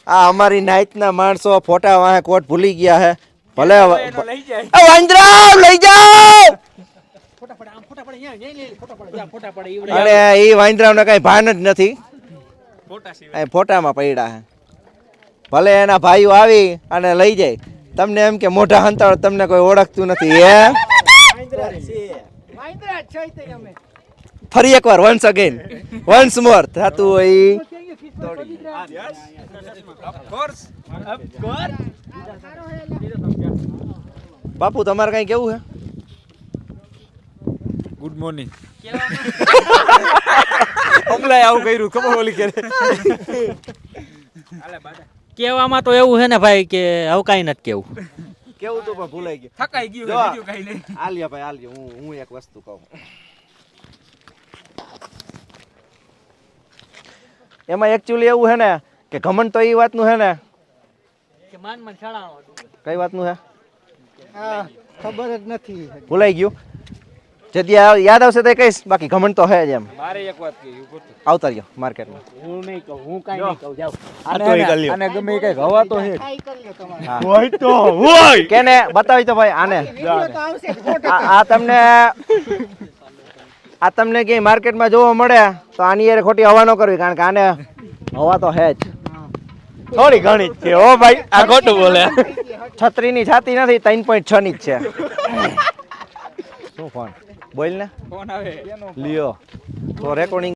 આ અમારી નાઈટના માણસો ફોટા વાહે કોટ ભૂલી ગયા હે ભલે વાંદરા લઈ જાઓ અરે એ વાંદરાને કઈ ભાન જ નથી ફોટામાં પડ્યા હે ભલે એના ભાઈઓ આવી અને લઈ જાય તમને એમ કે મોઢા હંતાળ તમને કોઈ ઓળખતું નથી હે ફરી એકવાર વન્સ અગેન વન્સ મોર થતું હોય બાપુ તમારે કઈ કેવું હે ગુડ મોર્નિંગ હમણાં આવું કર્યું ખબર ઓલી કે કેવામાં તો એવું છે ને ભાઈ કે હવે કાંઈ નથી કેવું કેવું તો પણ ભૂલાઈ ગયું થકાઈ ગયું બીજું કઈ નહીં આલ્યા ભાઈ આલ્યો હું એક વસ્તુ કહું એમાં એકચ્યુઅલી એવું છે ને કે ઘમંડ તો એ વાતનું છે ને કે માન શાળાનો કઈ વાતનું છે ખબર જ નથી ભૂલાઈ ગયું જેથી યાદ આવશે તો કહીશ બાકી ઘમંડ તો હે જ એમ મારે એક વાત કહી આવતા રહ્યો માર્કેટમાં હું નહીં કહું હું કાંઈ નહીં કહું જાઉં અને ગમે કઈ હવા તો હે હોય તો હોય કેને બતાવી તો ભાઈ આને આ તમને ક્યાંય માર્કેટમાં જોવા મળે તો આની યાર ખોટી હવા ન કરવી કારણ કે આને હવા તો હે જ થોડી ઘણી જ છે ઓ ભાઈ આ ખોટું બોલે છત્રીની છાતી નથી 3.6 ની જ છે શું ફોન બોલ ને ફોન આવે લ્યો તો રેકોર્ડિંગ